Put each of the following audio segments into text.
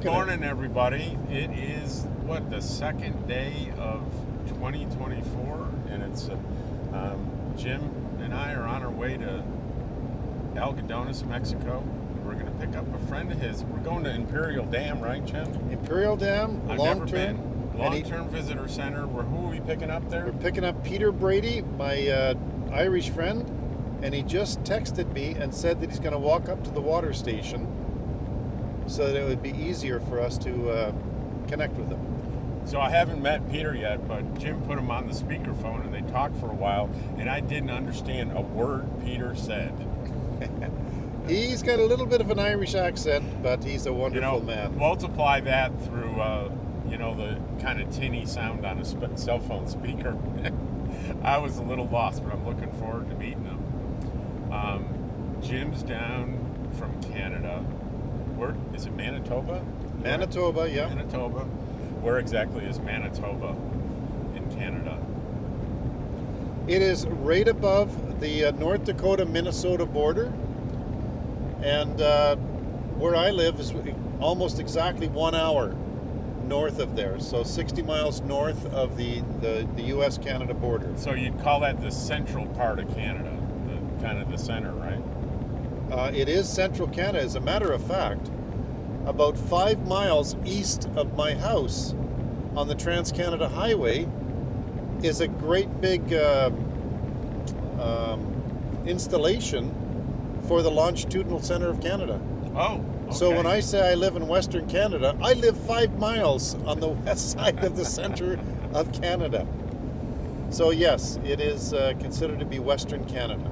Good morning, everybody. It is, the second day of 2024, and it's Jim and I are on our way to Algodones, Mexico. We're going to pick up a friend of his. We're going to Imperial Dam, right, Jim? Imperial Dam, long-term visitor center. Who are we picking up there? We're picking up Peter Brady, my Irish friend, and he just texted me and said that he's going to walk up to the water station so that it would be easier for us to connect with him. So I haven't met Peter yet, but Jim put him on the speakerphone and they talked for a while, and I didn't understand a word Peter said. He's got a little bit of an Irish accent, but he's a wonderful man. Multiply that through, the kind of tinny sound on a cell phone speaker. I was a little lost, but I'm looking forward to meeting him. Jim's down from Canada. Where is it? Manitoba? Manitoba, yeah. Manitoba. Where exactly is Manitoba in Canada? It is right above the North Dakota-Minnesota border. And where I live is almost exactly 1 hour north of there. So 60 miles north of the U.S.-Canada border. So you'd call that the central part of Canada, kind of the center, right? It is central Canada. As a matter of fact, about 5 miles east of my house on the Trans-Canada Highway is a great big installation for the Longitudinal Center of Canada. Oh, okay. So when I say I live in Western Canada, I live 5 miles on the west side of the center of Canada. So yes, it is considered to be Western Canada.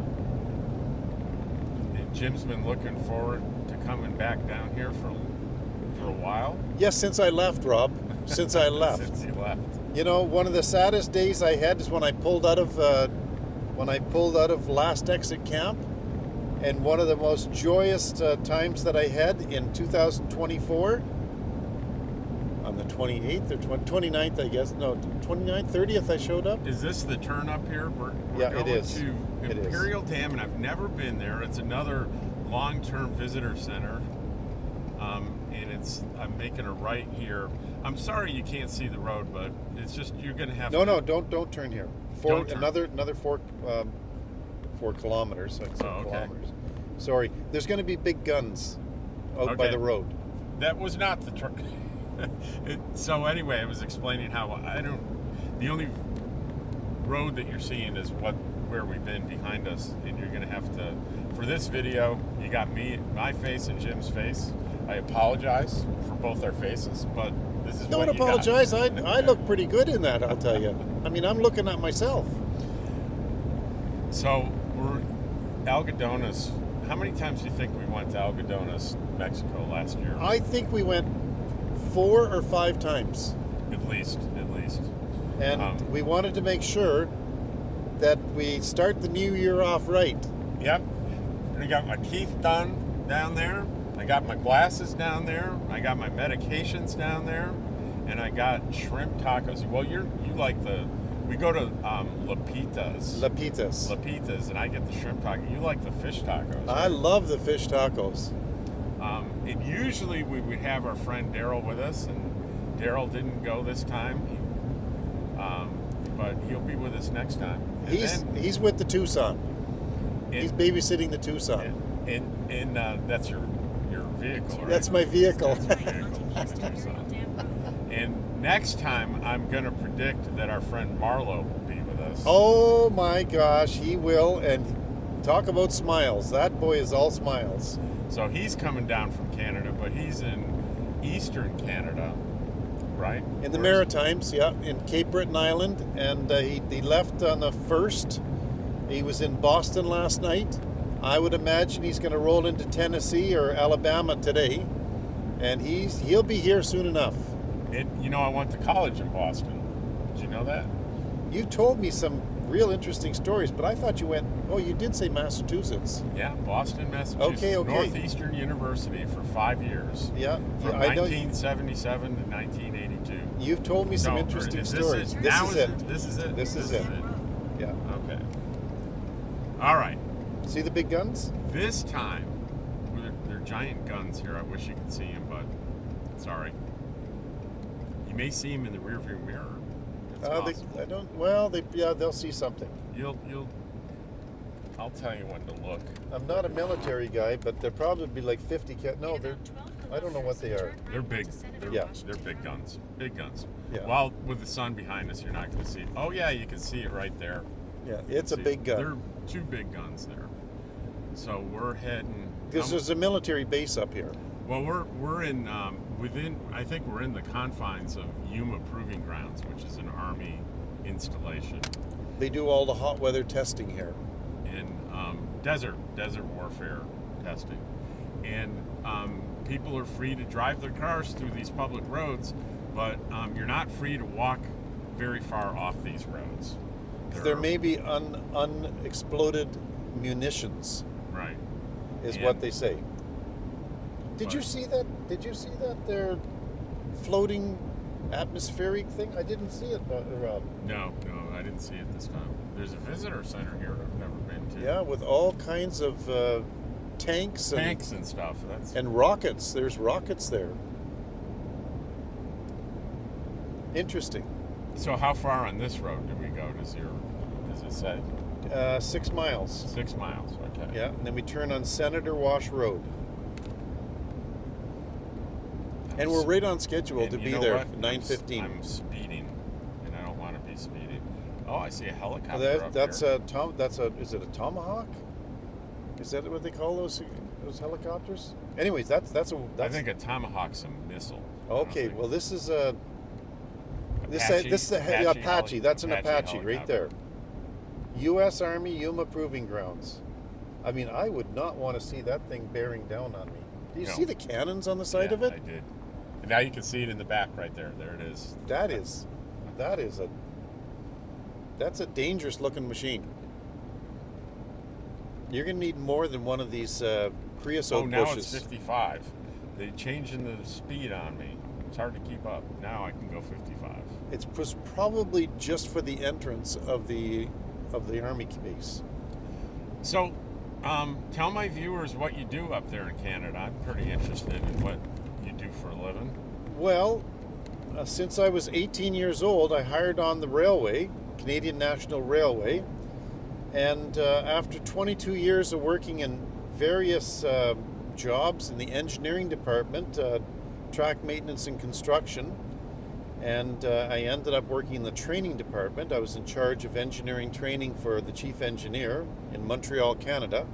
And Jim's been looking forward to coming back down here for a while. Yes, since I left, Rob. Since I left. Since you left. You know, one of the saddest days I had is when I pulled out of Last Exit Camp, and one of the most joyous times that I had in 2024, on the 28th or 29th, I guess. No, 29th, 30th I showed up. Is this the turn up here? We're yeah, going it is. to Imperial Dam, and I've never been there. It's another long-term visitor center. And I'm making a right here. I'm sorry you can't see the road, but it's just you're going to have to... No, don't turn here. Another 4 kilometers. Like kilometers. Sorry, there's going to be big guns out by the road. That was not the turn. So anyway, I was explaining how the only road that you're seeing is where we've been behind us, and you're going to have to, for this video, you got my face and Jim's face. I apologize for both our faces, but this is Don't apologize. I look pretty good in that, I'll tell you. I mean, I'm looking at myself. So we're Algodones. How many times do you think we went to Algodones, Mexico last year? I think we went 4 or 5 times. At least. And we wanted to make sure that we start the new year off right. Yep. I got my teeth done down there. I got my glasses down there. I got my medications down there. And I got shrimp tacos. Well, you like we go to Lapitas, and I get the shrimp taco. You like the fish tacos. Right? I love the fish tacos. And usually we would have our friend Daryl with us, and Daryl didn't go this time. But he'll be with us next time. He's with the Tucson. He's babysitting the Tucson. And that's your vehicle, right? That's my vehicle. That's your vehicle. And next time, I'm going to predict that our friend Marlo will be with us. Oh my gosh, he will. And talk about smiles. That boy is all smiles. So he's coming down from Canada, but he's in eastern Canada, right? In the Maritimes, yeah, in Cape Breton Island. And he left on the 1st. He was in Boston last night. I would imagine he's going to roll into Tennessee or Alabama today. And he'll be here soon enough. I went to college in Boston. Did you know that? You told me some real interesting stories, but I thought you did say Massachusetts. Yeah, Boston, Massachusetts. Okay. Northeastern University for 5 years. Yeah. From 1977 to 1982. You've told me some interesting stories. This is it. This is it. Yeah. Okay. All right. See the big guns? This time, they're giant guns here. I wish you could see them, but Sorry. You may see him in the rearview mirror. It's possible. I don't. Well, they'll see something. You'll. I'll tell you when to look. I'm not a military guy, but they're probably like 50 No, they're. I don't know what they are. They're big. Yeah. They're big guns. Big guns. Yeah. Well, with the sun behind us, you're not going to see it. Oh yeah, you can see it right there. Yeah, You it's a can see big it. gun. There are two big guns there. So we're heading. Because there's a military base up here. Well, we're in within. I think we're in the confines of Yuma Proving Grounds, which is an Army installation They do all the hot weather testing here. in desert warfare testing, and people are free to drive their cars through these public roads, but you're not free to walk very far off these roads. There may be unexploded munitions, Right. is And- what they say. Did you But- see that? Did you see that there floating atmospheric thing? I didn't see it, Rob. No, I didn't see it this time. There's a visitor center here I've never been to. Yeah, with all kinds of tanks Tanks and stuff. That's and rockets. There's rockets there. Interesting. So how far on this road do we go? Does it say? 6 miles. 6 miles. Okay. Yeah, and then we turn on Senator Wash Road. And we're right on schedule And to you be know there what? at 9:15. I'm speeding, and I don't want to be speeding. Oh, I see a helicopter up That's there. is it a Tomahawk? Is that what they call those helicopters? Anyways, that's I think a Tomahawk's a missile. I don't okay. think- Well, this is a Apache- this is a Apache. That's an Apache right helicopter. there. U.S. Army Yuma Proving Grounds. I mean, I would not want to see that thing bearing down on me. Do you No. see the cannons on the side Yeah, of it? I did. And now you can see it in the back right there. There it is. That's a dangerous looking machine. You're gonna need more than one of these creosote Oh, now bushes. it's 55. They're changing the speed on me. It's hard to keep up. Now I can go 55. It's probably just for the entrance of the army base. So, tell my viewers what you do up there in Canada. I'm pretty interested in what you do for a living. Well, since I was 18 years old, I hired on the railway, Canadian National Railway, and after 22 years of working in various jobs in the engineering department, track maintenance and construction, and I ended up working in the training department. I was in charge of engineering training for the chief engineer in Montreal, Canada.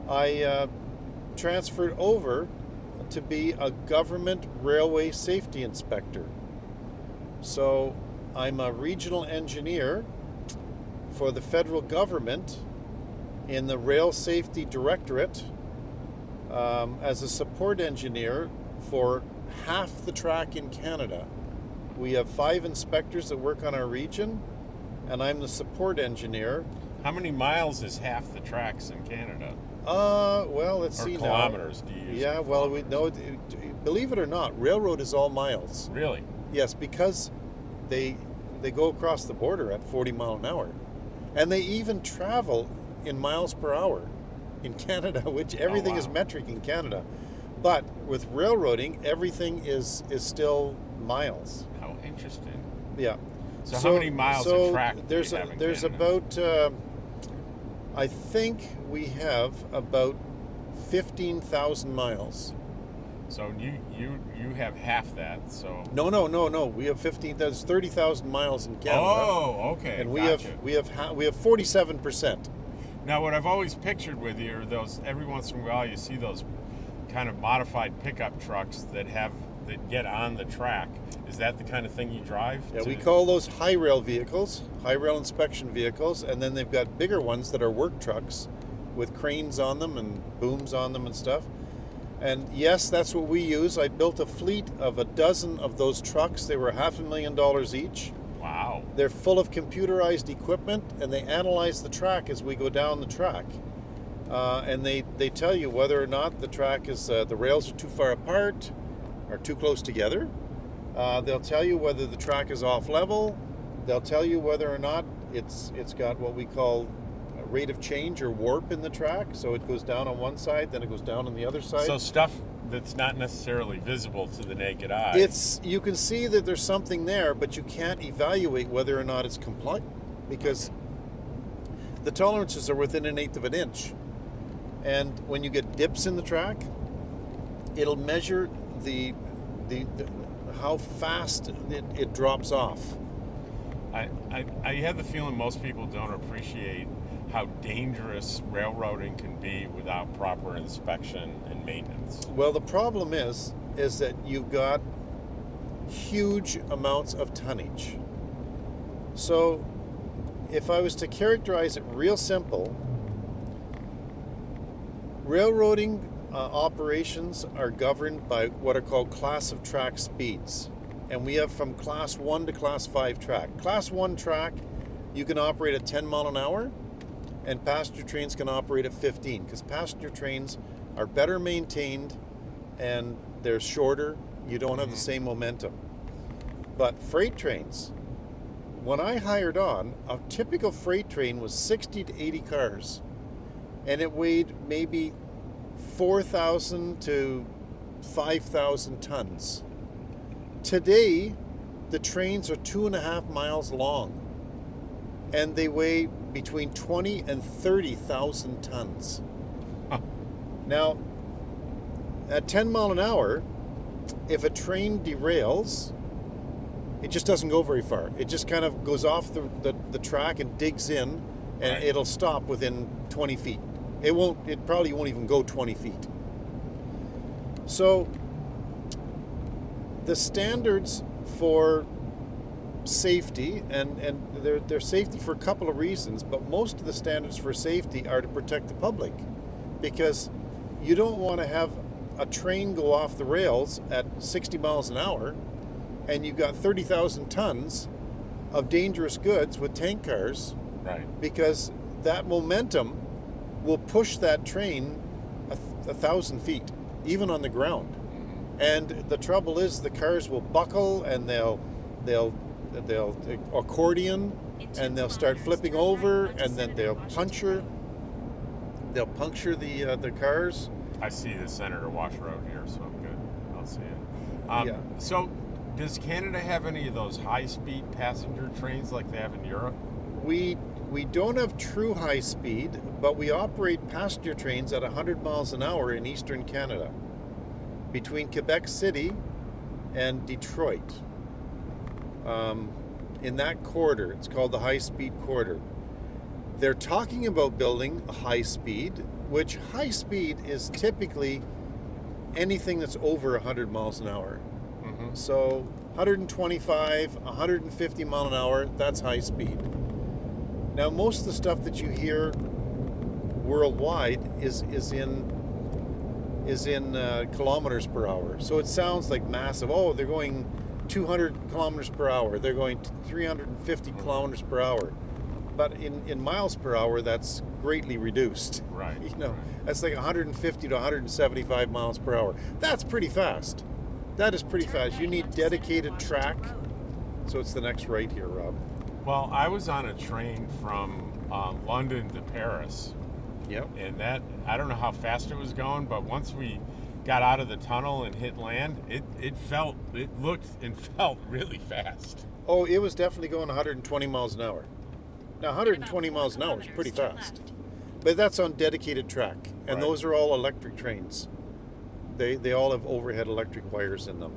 I transferred over to be a government railway safety inspector. So I'm a regional engineer for the federal government in the Rail Safety Directorate as a support engineer for half the track in Canada. We have 5 inspectors that work on our region, and I'm the support engineer. How many miles is half the tracks in Canada? Well, let's Or see kilometers now. do you use? Yeah, well, we know. Believe it or not, railroad is all miles. Really? Yes, because they go across the border at 40 mile an hour, and they even travel in miles per hour in Canada, which everything is wow. metric in Canada. But with railroading, everything is still miles. How interesting. Yeah. So how many miles of track do there's you have in there's Canada? about I think we have about 15,000 miles. So you have half that. So No. We have 15. There's 30,000 miles in Canada. Oh, okay. And we gotcha. have 47%. Now, what I've always pictured with you are those. Every once in a while, you see those kind of modified pickup trucks that get on the track. Is that the kind of thing you drive? Yeah, we call those high rail vehicles, high rail inspection vehicles, and then they've got bigger ones that are work trucks with cranes on them and booms on them and stuff. And yes, that's what we use. I built a fleet of a dozen of those trucks. They were $500,000 each. Wow. They're full of computerized equipment, and they analyze the track as we go down the track. And they tell you whether or not the track is the rails are too far apart or too close together. They'll tell you whether the track is off level. They'll tell you whether or not it's got what we call rate of change or warp in the track. So it goes down on one side, then it goes down on the other side. So stuff that's not necessarily visible to the naked eye. You can see that there's something there, but you can't evaluate whether or not it's compliant because the tolerances are within 1/8 of an inch. And when you get dips in the track, it'll measure the how fast it drops off. I have the feeling most people don't appreciate how dangerous railroading can be without proper inspection and maintenance. Well, the problem is that you've got huge amounts of tonnage. So if I was to characterize it real simple, railroading operations are governed by what are called class of track speeds. And we have from class 1 to class 5 track. Class 1 track, you can operate at 10 mile an hour, and passenger trains can operate at 15, because passenger trains are better maintained and they're shorter. You don't have the same momentum. But freight trains, when I hired on, a typical freight train was 60 to 80 cars, and it weighed maybe 4,000 to 5,000 tons. Today, the trains are 2.5 miles long, and they weigh between 20 and 30,000 tons. Huh. Now, at 10 mile an hour, if a train derails, it just doesn't go very far. It just kind of goes off the track and digs in, and Right. it'll stop within 20 feet. It probably won't even go 20 feet. So the standards for safety, and they're safety for a couple of reasons, but most of the standards for safety are to protect the public, because you don't want to have a train go off the rails at 60 miles an hour and you've got 30,000 tons of dangerous goods with tank cars, Right. because that momentum will push that train 1,000 feet, even on the ground. And the trouble is, the cars will buckle and they'll accordion, and they'll start flipping over, and then they'll puncture the cars. I see the Senator Wash Road here, so I'm good. I'll see it. Yeah. So, does Canada have any of those high-speed passenger trains like they have in Europe? We don't have true high speed, but we operate passenger trains at 100 miles an hour in eastern Canada, between Quebec City and Detroit. In that corridor, it's called the high-speed corridor. They're talking about building a high speed, which high speed is typically anything that's over 100 miles an hour. Mm-hmm. So 125, 150 mile an hour, that's high speed. Now, most of the stuff that you hear worldwide is in kilometers per hour. So it sounds like massive. Oh, they're going 200 kilometers per hour. They're going 350 kilometers per hour. But in miles per hour, that's greatly reduced. Right. You know, right. that's like 150 to 175 miles per hour. That's pretty fast. That is pretty fast. You need dedicated track. So it's the next right here, Rob. Well, I was on a train from London to Paris, Yep. and that, I don't know how fast it was going, but once we got out of the tunnel and hit land, it looked and felt really fast. Oh, it was definitely going 120 miles an hour. Now, 120 miles an hour is pretty fast. But that's on dedicated track, and Right. those are all electric trains. They all have overhead electric wires in them.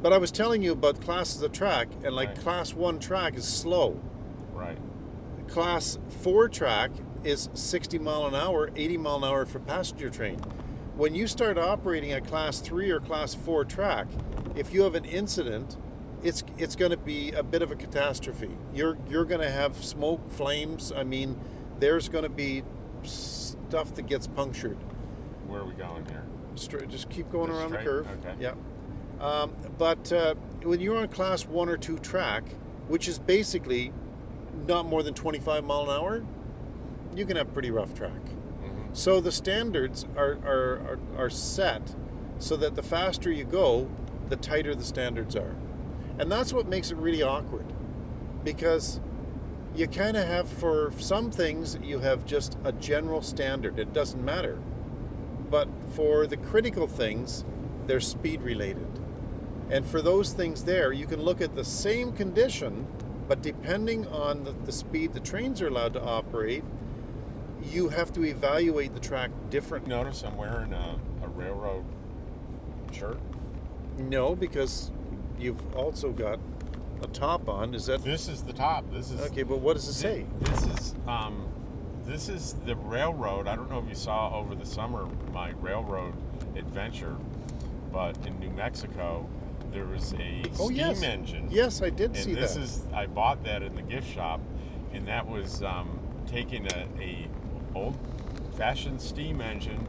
But I was telling you about classes of track, and like Right. class 1 track is slow. Right. Class 4 track is 60 mile an hour, 80 mile an hour for passenger train. When you start operating at class 3 or class 4 track, if you have an incident, it's going to be a bit of a catastrophe. You're going to have smoke, flames. I mean, there's going to be stuff that gets punctured. Where are we going here? Just keep going Just around straight? the curve. Okay. Yeah. But when you're on class 1 or 2 track, which is basically not more than 25 mile an hour, you can have pretty rough track. Mm-hmm. So the standards are set so that the faster you go, the tighter the standards are. And that's what makes it really awkward, because You kind of have, for some things, you have just a general standard. It doesn't matter. But for the critical things, they're speed related. And for those things there, you can look at the same condition, but depending on the speed the trains are allowed to operate, you have to evaluate the track differently. Notice I'm wearing a railroad shirt. No, because you've also got a top on. Is that... This is the top. This is Okay, but what does it say? This is the railroad. I don't know if you saw over the summer my railroad adventure, but in New Mexico there was a steam engine. Yes, I did see and that. I bought that in the gift shop, and that was taking a old-fashioned steam engine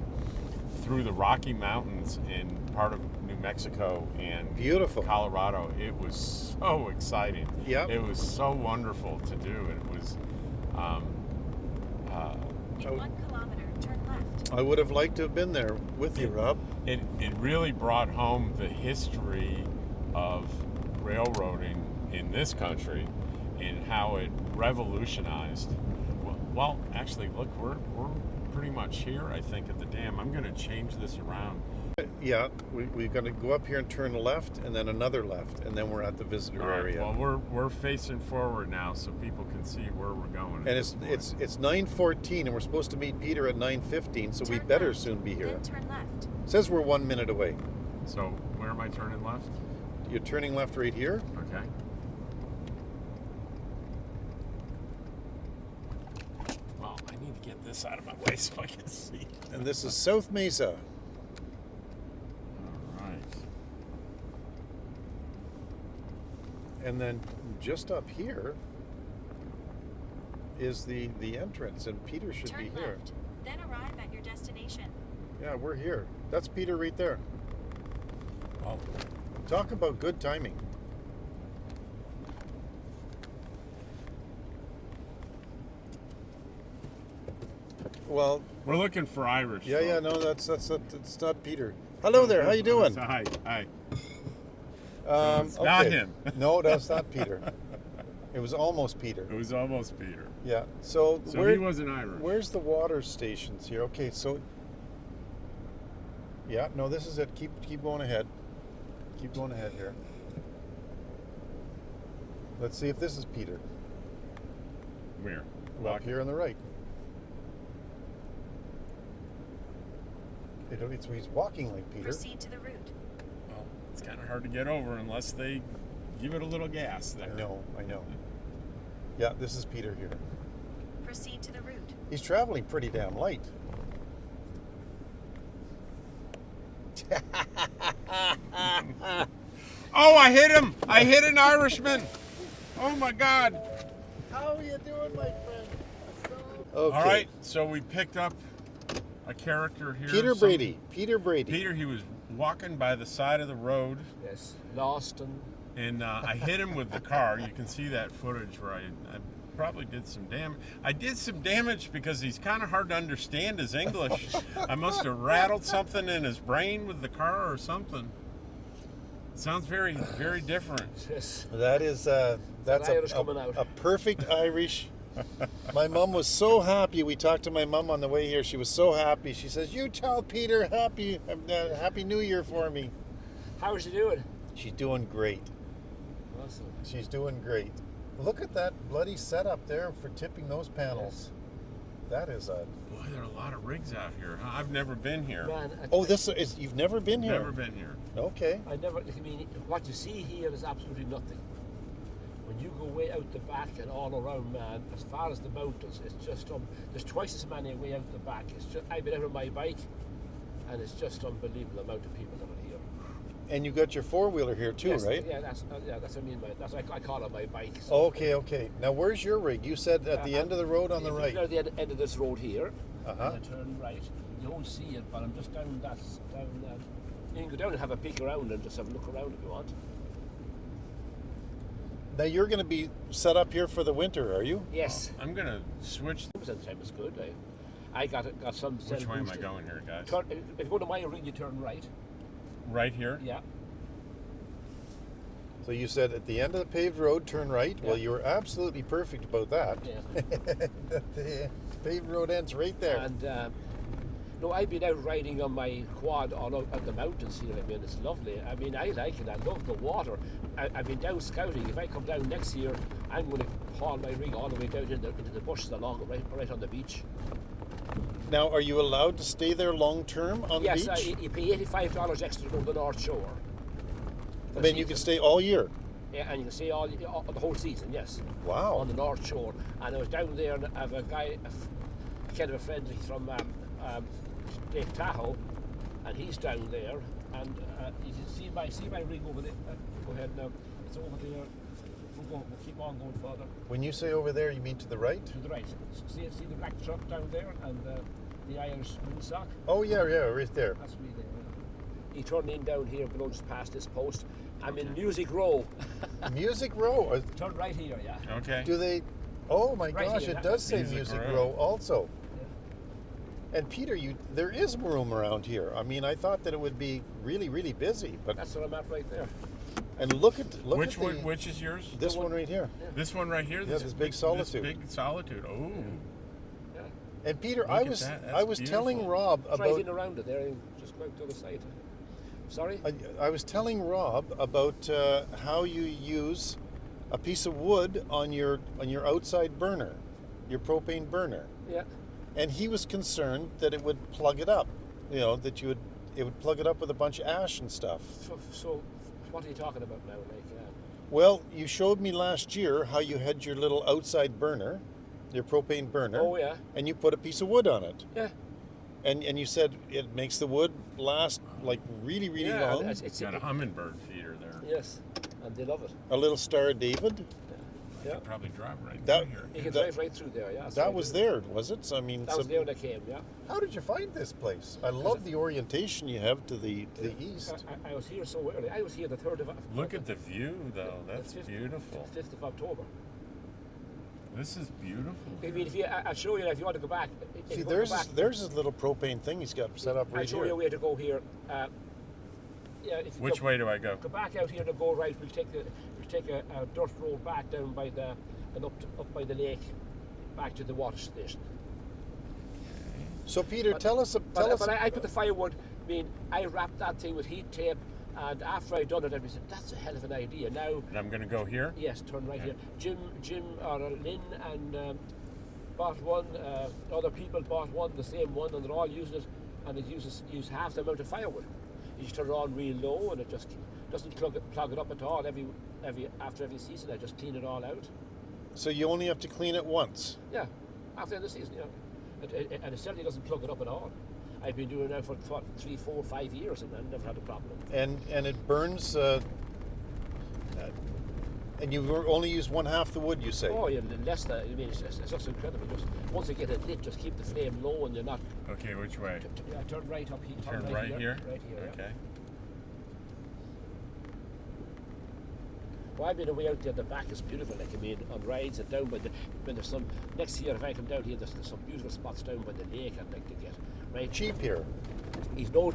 through the Rocky Mountains in part of New Mexico and Beautiful. Colorado. It was so exciting. Yep. It was so wonderful to do. It was. In 1 kilometer, turn left. I would have liked to have been there with you, Rob. It really brought home the history of railroading in this country and how it revolutionized. Well, actually, look, we're pretty much here, I think, at the dam. I'm going to change this around. Yeah, we're going to go up here and turn left, and then another left, and then we're at the visitor All right, area. well, we're facing forward now, so people can see where we're going. And it's 9:14, and we're supposed to meet Peter at 9:15, so we better left, soon be here. Then turn left. It says we're 1 minute away. So where am I turning left? You're turning left right here. Okay. Well, I need to get this out of my way so I can see. And this is South Mesa. All right. And then just up here is the entrance, and Peter should Turn be here. left, then arrive at your destination. Yeah, we're here. That's Peter right there. Well, Talk about good timing. Well, we're looking for Irish. yeah, folks. no, that's not Peter. Hello there, how you doing? Hi. It's not him. No, that's not Peter. It was almost Peter. It was almost Peter. Yeah. So he wasn't Irish. Where's the water stations here? Okay, so yeah, no, this is it. Keep going ahead. Keep going ahead here. Let's see if this is Peter. Where? Up here on the right. He's walking like Peter. Proceed to the route. Well, it's kind of hard to get over unless they give it a little gas there. I know. Yeah, this is Peter here. Proceed to the route. He's traveling pretty damn light. Oh, I hit him! I hit an Irishman! Oh my God! How are you doing, my friend? Okay. All right, so we picked up a character here. Peter Brady. Peter Brady. Peter, he was walking by the side of the road. Yes, lost And I hit him with the car. You can see that footage where I probably did some damage. I did some damage because he's kind of hard to understand his English. I must have rattled something in his brain with the car or something. Sounds very, very different. Yes. That's Irish coming out. a perfect Irish. My mom was so happy. We talked to my mom on the way here. She was so happy. She says, "You tell Peter happy New Year for me." How's she doing? She's doing great. Awesome. She's doing great. Look at that bloody setup there for tipping those panels. That is a... Boy, there are a lot of rigs out here. Huh? I've never been here. Man, Oh, this is... You've never been here? Never been here. Okay. I mean, what you see here is absolutely nothing. When you go way out the back and all around, man, as far as the mountains, it's just there's twice as many way out the back. It's just, I've been out on my bike, and it's just unbelievable the amount of people that are here. And you got your four-wheeler here too, Yes, right? Yeah, that's what I mean. That's what I call it my bike. So, Okay. Now, where's your rig? You said at the end of the road on the right. At the end of this road here, Uh-huh. and I turn right. You won't see it, but I'm just down that. You can go down and have a peek around and just have a look around if you want. Now, you're going to be set up here for the winter, are you? Yes. I'm going to switch. The time is good. I got some. Which way am I going here, guys? If you go to my rig, you turn right. Right here? Yeah. So you said at the end of the paved road, turn right. Yeah. Well, you were absolutely perfect about that. Yeah. The paved road ends right there. And no, I've been out riding on my quad all out at the mountains here. I mean, it's lovely. I mean, I like it. I love the water. I've been down scouting. If I come down next year, I'm going to haul my rig all the way down into the bushes along right on the beach. Now, are you allowed to stay there long term on Yes, the beach? you pay $85 extra to go to the North Shore. I mean, you can stay all year. Yeah, and you can stay all the whole season. Yes. Wow. On the North Shore, and I was down there, and I have a guy, kind of a friend, he's from Lake Tahoe, and he's down there, and you can see my rig over there. Go ahead now. It's over there. We'll keep on going further When you say over there, you mean to the right? to the right. See the black truck down there, and the Irish moonsock. Oh, yeah, right there. That's me there. You turn in down here below, just past this post. I'm in Music Row. Music Row. Turn right here, yeah. Okay. Do they? Oh my Right gosh, here, it that- does say Music Music Row. Row also. Yeah. And Peter, there is room around here. I mean, I thought that it would be really, really busy, but That's where I'm at right there. and look at Which the, one? Which is yours? this one right here. This one right here. Yeah, this big solitude. This big solitude. Oh. Yeah. And Peter, Look I at was that. That's I was telling beautiful. Rob about Driving around it there, and just go out the other side. Sorry? I was telling Rob about how you use a piece of wood on your outside burner, your propane burner, Yeah. and he was concerned that it would plug it up. You know, that it would plug it up with a bunch of ash and stuff. So what are you talking about now? Like, Well, you showed me last year how you had your little outside burner, your propane burner. Oh, yeah. And you put a piece of wood on it. yeah. And you said it makes the wood last like really, really Yeah, long. it's Got a hummingbird feeder there. yes, and they love it. A little Star of David. Yeah. Probably drive right That- through here. You can That- drive right through there, yeah. that's That right, was yeah. there, was it? So, I mean, That was there when I came, yeah. how did you find this place? I love the orientation you have to the east. I was here so early. I was here the 3rd of Look at the view, though. That's the 5th beautiful. 5th of October. This is beautiful. I mean, I'll show you if you want to go back. If See, you want to go back, there's his little propane thing he's got set up I'll right show you here. a way to go here. Yeah, if you Which go, way do I go? Go back out here to go right. We'll take a dirt road back down by and up by the lake, back to the water station. So, Peter, tell us. But I put the firewood. I mean, I wrapped that thing with heat tape, and after I'd done it, I said, "That's a hell of an idea." Now, And I'm going to go here. yes, turn right here. Jim, or Lynn, and bought one. Other people bought one, the same one, and they're all using it, and it uses half the amount of firewood. You just turn it on real low, and it just doesn't plug it up at all. After every season, I just clean it all out. So you only have to clean it once. Yeah, after the season, yeah. And it certainly doesn't plug it up at all. I've been doing it now for 3, 4, 5 years, and I've never had a problem. And it burns. And you only use one half the wood, you say. Oh, yeah, less than, I mean, it's just incredible. Just once you get it lit, just keep the flame low, and you're not. Okay, which way? Turn right up here. Turn right here? Right here. Yeah. Okay. Well, I've been away out there. The back is beautiful. Like, I mean, on rides and down by when there's some next year. If I come down here, there's some beautiful spots down by the lake I'd like to get. Right. Cheap here. He's about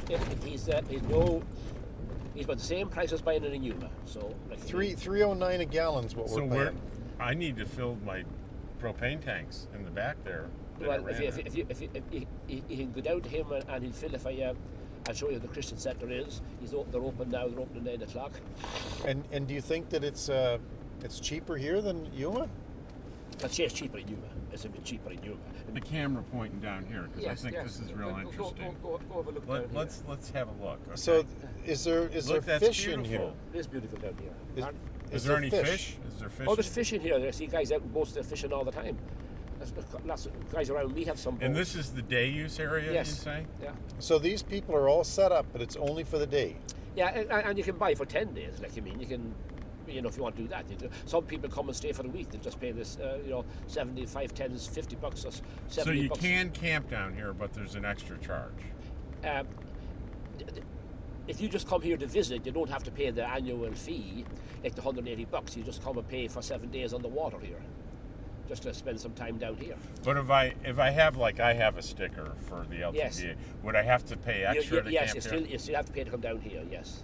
the same price as buying it in Yuma. So like $3.09 a gallon's what So we're paying. I need to fill my propane tanks in the back there. that I Well, ran if at. you can go down to him and he'll fill. I'll show you where the Christian Centre is. They're open now. They're open at 9 o'clock. And do you think that it's cheaper here than Yuma? It's cheaper in Yuma. It's a bit cheaper in Yuma. The camera pointing down here because I think this is real Go interesting. have a look down here. Let's have a look. Okay. So is there Look, that's fish in here? beautiful. It is beautiful down here. Is there any fish? Is there fish? Oh, there's fish in here. I see guys out in boats. They're fishing all the time. There's lots of guys around me have some boats. And this is the day use area, yes. you say? Yeah. So these people are all set up, but it's only for the day. Yeah, and you can buy for 10 days. Like, I mean, you can, if you want to do that. Some people come and stay for a week. They just pay this, 75, 10, $50 or $70. So you can camp down here, but there's an extra charge. If you just come here to visit, you don't have to pay the annual fee, like the $180. You just come and pay for 7 days on the water here, just to spend some time down here. But if I have a sticker for the LTVA, Yes. would I have to pay extra to Yes, camp you here? still have to pay to come down here. Yes.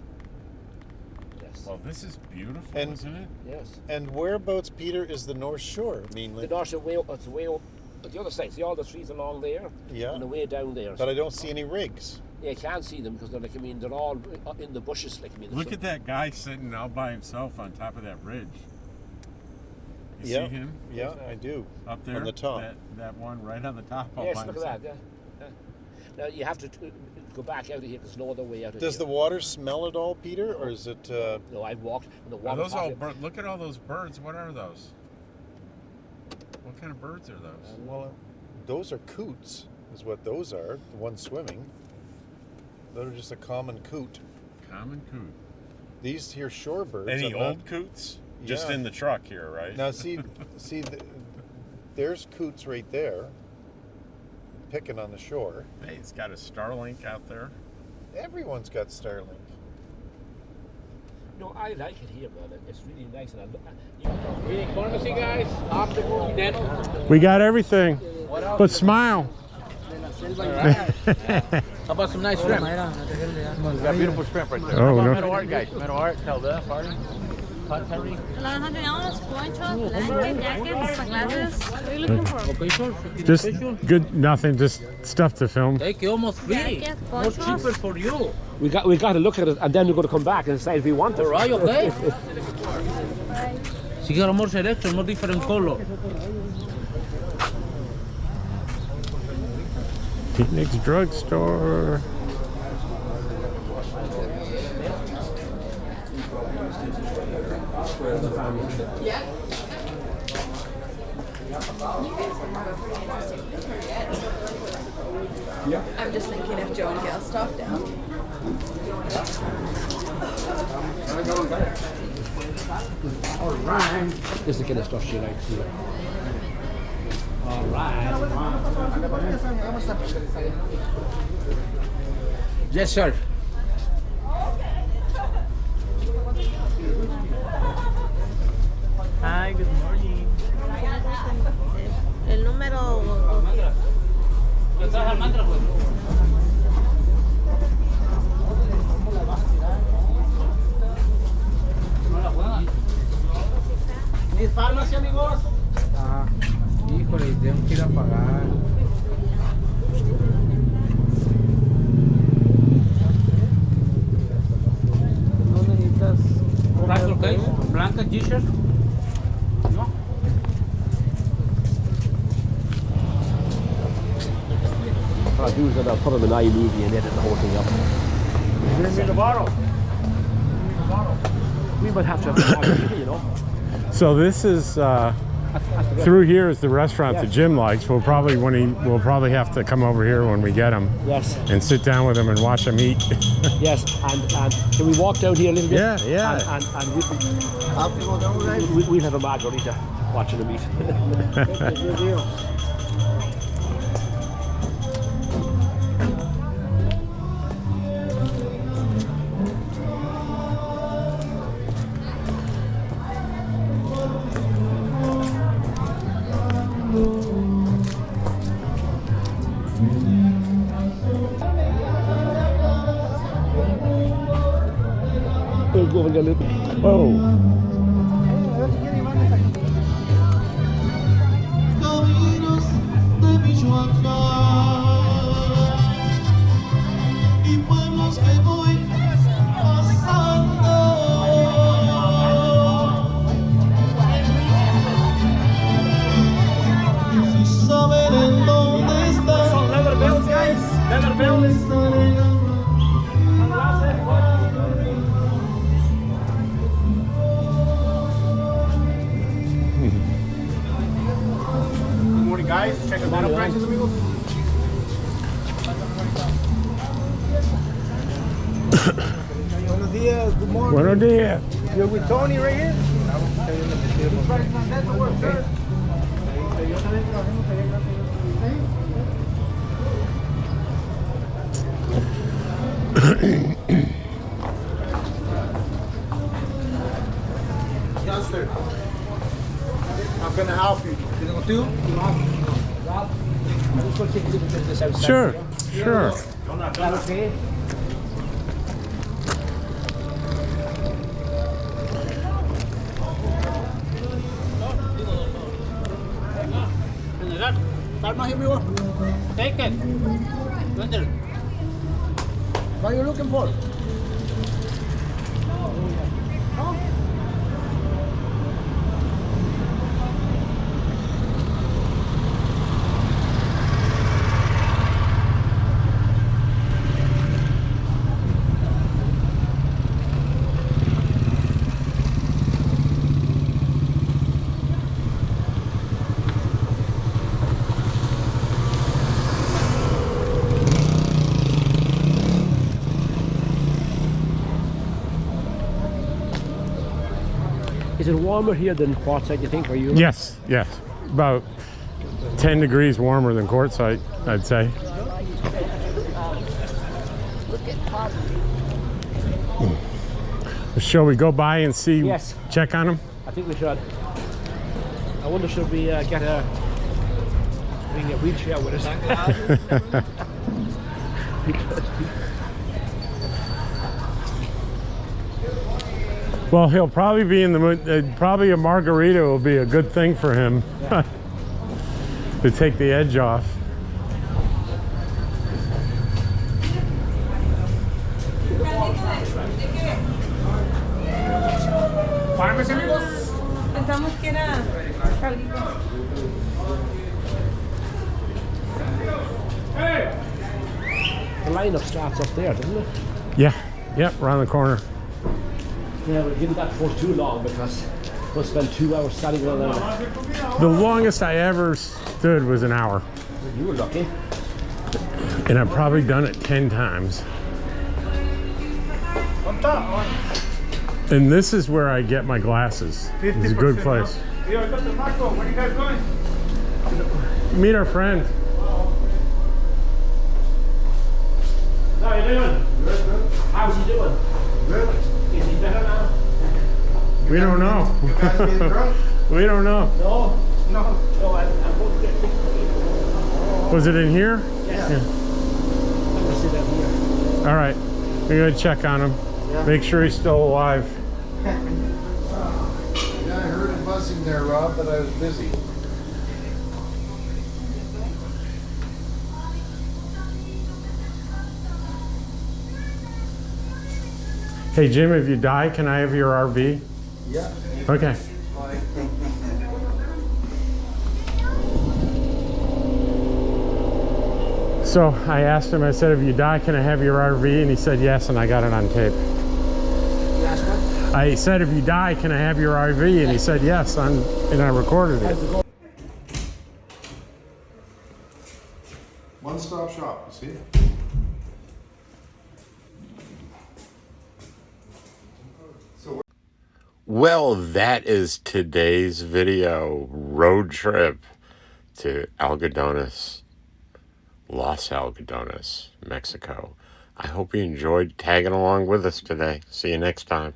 Yes. Well, this is beautiful, And- isn't it? Yes. And whereabouts, Peter, is the North Shore mainly? The north shore way, it's way up at the other side. See all the trees along there? Yeah. And the way down there. But I don't see any rigs. Yeah, you can't see them because they're like, I mean, they're all in the bushes. Like, I mean, Look at that guy sitting all by himself on top of that ridge. You Yeah. see him Yeah, I do. up there? On the top. That one right on the top. All Yes, by look himself. at that. Yeah. Now you have to go back out of here. There's no other way out of Does the here. water smell at all, Peter, or is it? No, I've walked. And the Are water's those all hot. look at all those birds. What are those? What kind of birds are those? Well, those are coots, is what those are. The ones swimming. Those are just a common coot. Common coot. These here shorebirds. Any I'm not- old coots? Just Yeah. in the truck here, right? Now see, there's coots right there, picking on the shore. Hey, it's got a Starlink out there. Everyone's got Starlink. No, I like it here, man. It's really nice. And We want to see guys after then. We got everything. But smile. How about some nice shrimp? We got beautiful shrimp right there. Oh, How about no. Meadow Art, guys? Meadow Art, tell the party. Hot curry. Tenemos ponchos, blanket, jackets, sunglasses. What are you looking for? Okay, sure. Just good, nothing, just stuff to film. Take you almost free. Jacket, More ponchos. cheaper for you. we got to look at it, and then we're going to come back and decide if we want it. All right, okay. Si quiero more selection, more different color. Picnic's drugstore. I'm just thinking if Joe and Gail stopped down. This is the kind of stuff she likes. You know. Yes, sir. Hi, good morning. El número. ¿Mi farmacia, amigos? Ah, híjole, tengo que ir a pagar. ¿No necesitas Blanca, okay. Blanca t-shirt. No. What I'll do is that I'll put them in iMovie and edit the whole thing up. We might have to have you know. So this is through here is the restaurant that Jim likes. We'll probably we'll probably have to come over here when we get him Yes, and sit down with him and watch him eat. yes, and can we walk down here a little bit? Yeah, yeah. And we'll have a margarita watching them eat. We'll go and get a little. Oh. Caminos de Michoacán y pueblos que voy pasando. Si saben en dónde están, Leather bells, guys. Leather bells. Good morning, guys. Check the bottom prices, amigos. Buenos días. Good morning. Buenos días. You're with Tony right here? Youngster, how can I help you? Can I go too? Sure, sure. give me one. Take it. Wonder. What are you looking for? Is it warmer here than Quartzsite, you think? Or you? Yes, yes. About 10 degrees warmer than Quartzsite, I'd say. Shall we go by and see? Yes. Check on him? I think we should. I wonder, should we get a wheelchair with us? Well, he'll probably be in the mood. Probably a margarita will be a good thing for him. Yeah. To take the edge off. Pensamos que era The lineup starts up there, doesn't it? Yeah, yep, around the corner. Yeah, we're giving that for too long because we'll spend 2 hours standing on there. The longest I ever stood was an hour. You were lucky. And I've probably done it 10 times. And this is where I get my glasses. It's a good place. Where are you guys going? Meet our friend. How are you doing? Good, good. How's he doing? Good. Is he better now? We don't know. You guys getting drunk? We don't know. No. No. No, I'm going to get Was it in here? Yes. I'm going to sit down here. All right. We're going to check on him. Yeah. Make sure he's still alive. Yeah, I heard it buzzing there, Rob, but I was busy. Hey, Jim, if you die, can I have your RV? Yeah. Okay. So I asked him, I said, if you die, can I have your RV? And he said yes, and I got it on tape. You ask what? I said, if you die, can I have your RV? And he said yes, and I recorded it. One-stop shop, you see? Well, that is today's video road trip to Algodones, Los Algodones, Mexico. I hope you enjoyed tagging along with us today. See you next time.